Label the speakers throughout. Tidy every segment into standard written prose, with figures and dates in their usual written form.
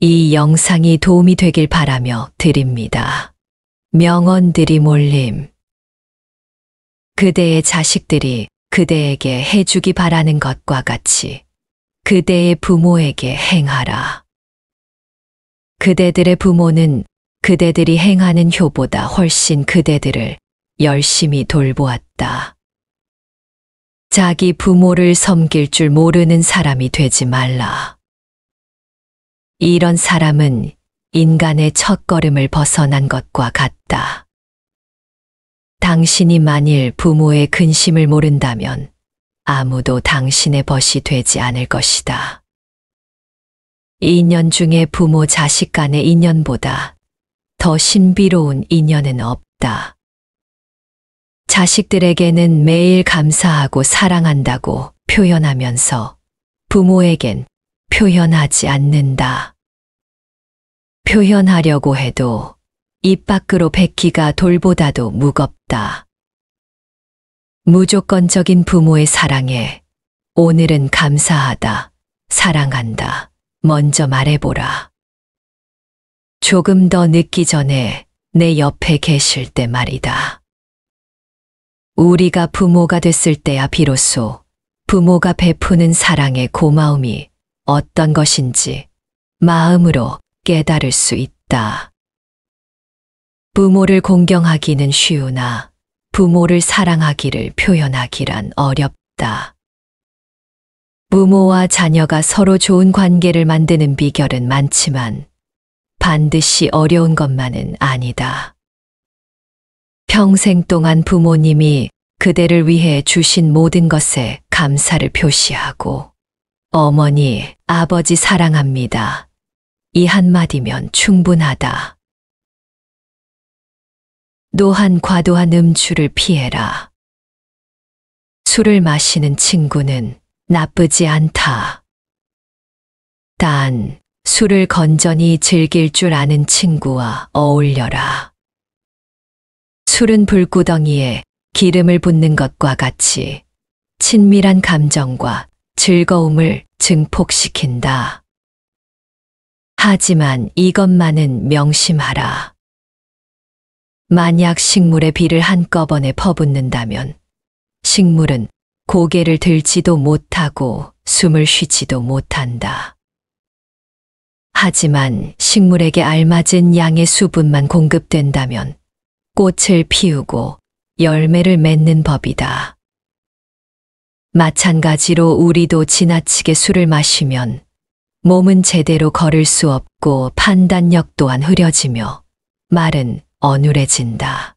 Speaker 1: 이 영상이 도움이 되길 바라며 드립니다. 명언들이 몰림. 그대의 자식들이 그대에게 해주기 바라는 것과 같이 그대의 부모에게 행하라. 그대들의 부모는 그대들이 행하는 효보다 훨씬 그대들을 열심히 돌보았다. 자기 부모를 섬길 줄 모르는 사람이 되지 말라. 이런 사람은 인간의 첫걸음을 벗어난 것과 같다. 당신이 만일 부모의 근심을 모른다면 아무도 당신의 벗이 되지 않을 것이다. 인연 중에 부모 자식 간의 인연보다 더 신비로운 인연은 없다. 자식들에게는 매일 감사하고 사랑한다고 표현하면서 부모에겐 표현하지 않는다. 표현하려고 해도 입 밖으로 뱉기가 돌보다도 무겁다. 무조건적인 부모의 사랑에 오늘은 감사하다, 사랑한다, 먼저 말해보라. 조금 더 늦기 전에 내 옆에 계실 때 말이다. 우리가 부모가 됐을 때야 비로소 부모가 베푸는 사랑의 고마움이 어떤 것인지 마음으로 깨달을 수 있다. 부모를 공경하기는 쉬우나 부모를 사랑하기를 표현하기란 어렵다. 부모와 자녀가 서로 좋은 관계를 만드는 비결은 많지만 반드시 어려운 것만은 아니다. 평생 동안 부모님이 그대를 위해 주신 모든 것에 감사를 표시하고 어머니, 아버지 사랑합니다. 이 한마디면 충분하다. 또한 과도한 음주를 피해라. 술을 마시는 친구는 나쁘지 않다. 단, 술을 건전히 즐길 줄 아는 친구와 어울려라. 술은 불구덩이에 기름을 붓는 것과 같이 친밀한 감정과 즐거움을 증폭시킨다. 하지만 이것만은 명심하라. 만약 식물에 비를 한꺼번에 퍼붓는다면 식물은 고개를 들지도 못하고 숨을 쉬지도 못한다. 하지만 식물에게 알맞은 양의 수분만 공급된다면 꽃을 피우고 열매를 맺는 법이다. 마찬가지로 우리도 지나치게 술을 마시면 몸은 제대로 걸을 수 없고 판단력 또한 흐려지며 말은 어눌해진다.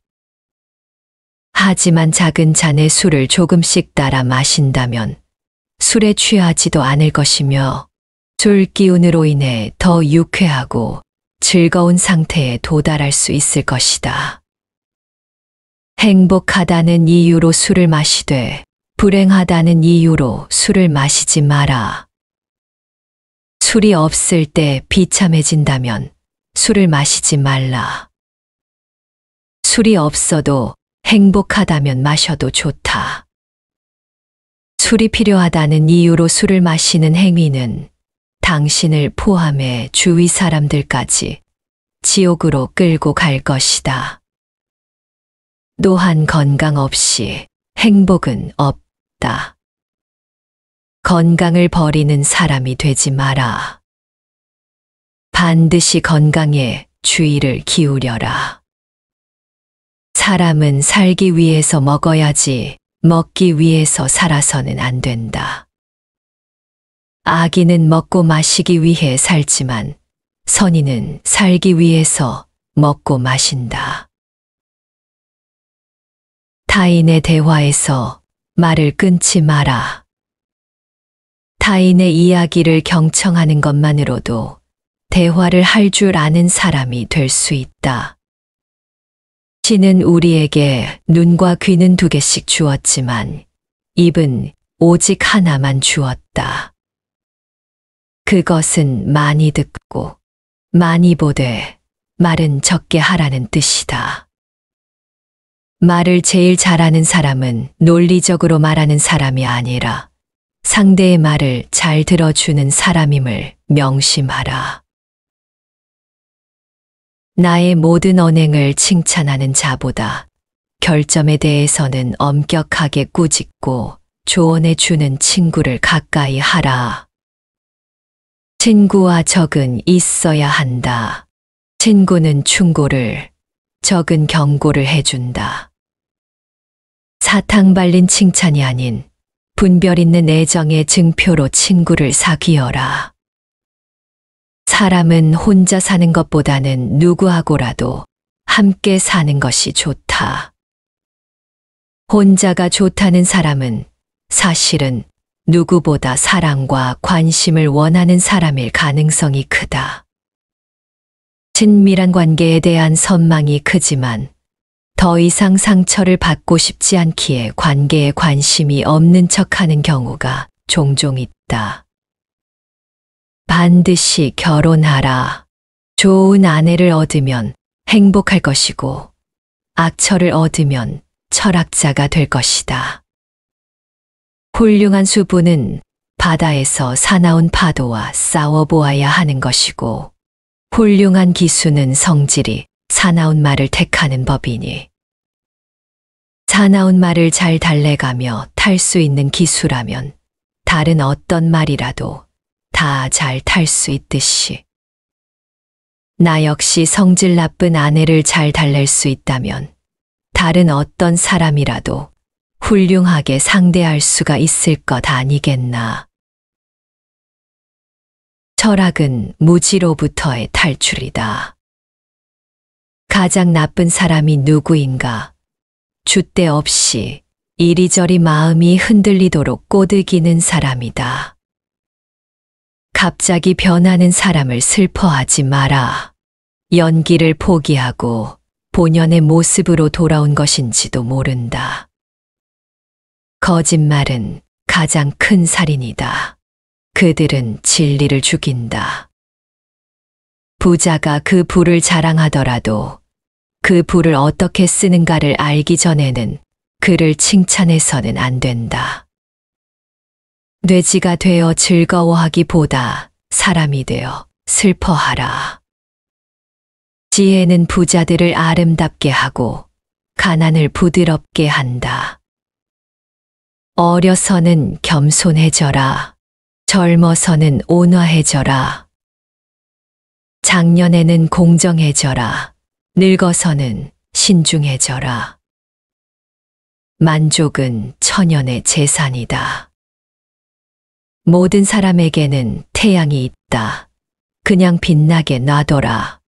Speaker 1: 하지만 작은 잔의 술을 조금씩 따라 마신다면 술에 취하지도 않을 것이며 술 기운으로 인해 더 유쾌하고 즐거운 상태에 도달할 수 있을 것이다. 행복하다는 이유로 술을 마시되 불행하다는 이유로 술을 마시지 마라. 술이 없을 때 비참해진다면 술을 마시지 말라. 술이 없어도 행복하다면 마셔도 좋다. 술이 필요하다는 이유로 술을 마시는 행위는 당신을 포함해 주위 사람들까지 지옥으로 끌고 갈 것이다. 또한 건강 없이 행복은 없다. 건강을 버리는 사람이 되지 마라. 반드시 건강에 주의를 기울여라. 사람은 살기 위해서 먹어야지 먹기 위해서 살아서는 안 된다. 아기는 먹고 마시기 위해 살지만 선인은 살기 위해서 먹고 마신다. 타인의 대화에서 말을 끊지 마라. 타인의 이야기를 경청하는 것만으로도 대화를 할 줄 아는 사람이 될 수 있다. 신은 우리에게 눈과 귀는 2개씩 주었지만 입은 오직 하나만 주었다. 그것은 많이 듣고 많이 보되 말은 적게 하라는 뜻이다. 말을 제일 잘하는 사람은 논리적으로 말하는 사람이 아니라 상대의 말을 잘 들어주는 사람임을 명심하라. 나의 모든 언행을 칭찬하는 자보다 결점에 대해서는 엄격하게 꾸짖고 조언해 주는 친구를 가까이 하라. 친구와 적은 있어야 한다. 친구는 충고를, 적은 경고를 해준다. 사탕 발린 칭찬이 아닌 분별 있는 애정의 증표로 친구를 사귀어라. 사람은 혼자 사는 것보다는 누구하고라도 함께 사는 것이 좋다. 혼자가 좋다는 사람은 사실은 누구보다 사랑과 관심을 원하는 사람일 가능성이 크다. 친밀한 관계에 대한 선망이 크지만 더 이상 상처를 받고 싶지 않기에 관계에 관심이 없는 척하는 경우가 종종 있다. 반드시 결혼하라. 좋은 아내를 얻으면 행복할 것이고 악처를 얻으면 철학자가 될 것이다. 훌륭한 수부는 바다에서 사나운 파도와 싸워보아야 하는 것이고 훌륭한 기수는 성질이 사나운 말을 택하는 법이니 사나운 말을 잘 달래가며 탈 수 있는 기수라면 다른 어떤 말이라도 다 잘 탈 수 있듯이 나 역시 성질 나쁜 아내를 잘 달랠 수 있다면 다른 어떤 사람이라도 훌륭하게 상대할 수가 있을 것 아니겠나. 철학은 무지로부터의 탈출이다. 가장 나쁜 사람이 누구인가? 줏대 없이 이리저리 마음이 흔들리도록 꼬드기는 사람이다. 갑자기 변하는 사람을 슬퍼하지 마라. 연기를 포기하고 본연의 모습으로 돌아온 것인지도 모른다. 거짓말은 가장 큰 살인이다. 그들은 진리를 죽인다. 부자가 그 부를 자랑하더라도 그 부를 어떻게 쓰는가를 알기 전에는 그를 칭찬해서는 안 된다. 돼지가 되어 즐거워하기보다 사람이 되어 슬퍼하라. 지혜는 부자들을 아름답게 하고 가난을 부드럽게 한다. 어려서는 겸손해져라. 젊어서는 온화해져라. 작년에는 공정해져라. 늙어서는 신중해져라. 만족은 천연의 재산이다. 모든 사람에게는 태양이 있다. 그냥 빛나게 놔둬라.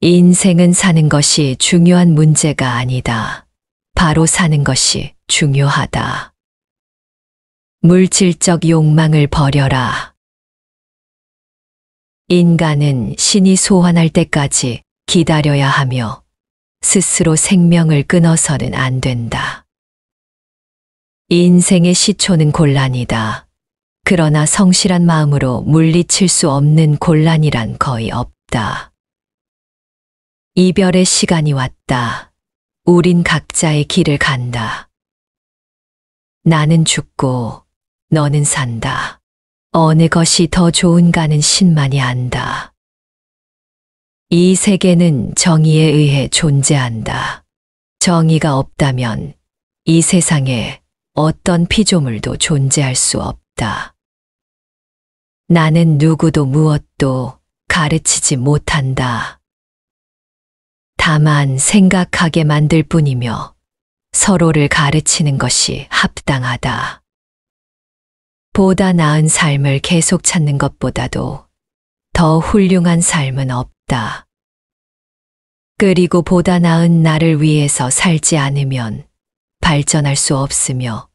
Speaker 1: 인생은 사는 것이 중요한 문제가 아니다. 바로 사는 것이 중요하다. 물질적 욕망을 버려라. 인간은 신이 소환할 때까지 기다려야 하며 스스로 생명을 끊어서는 안 된다. 인생의 시초는 곤란이다. 그러나 성실한 마음으로 물리칠 수 없는 곤란이란 거의 없다. 이별의 시간이 왔다. 우린 각자의 길을 간다. 나는 죽고 너는 산다. 어느 것이 더 좋은가는 신만이 안다. 이 세계는 정의에 의해 존재한다. 정의가 없다면 이 세상에 어떤 피조물도 존재할 수 없다. 나는 누구도 무엇도 가르치지 못한다. 다만 생각하게 만들 뿐이며 서로를 가르치는 것이 합당하다. 보다 나은 삶을 계속 찾는 것보다도 더 훌륭한 삶은 없다. 그리고 보다 나은 나를 위해서 살지 않으면 발전할 수 없으며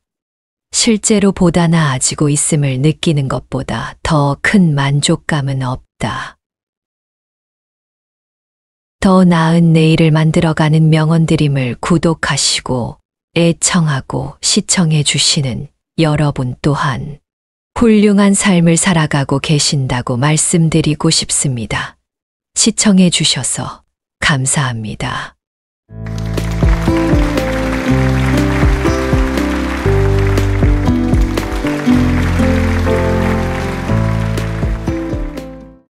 Speaker 1: 실제로 보다 나아지고 있음을 느끼는 것보다 더 큰 만족감은 없다. 더 나은 내일을 만들어가는 명언드림을 구독하시고 애청하고 시청해 주시는 여러분 또한 훌륭한 삶을 살아가고 계신다고 말씀드리고 싶습니다. 시청해 주셔서 감사합니다.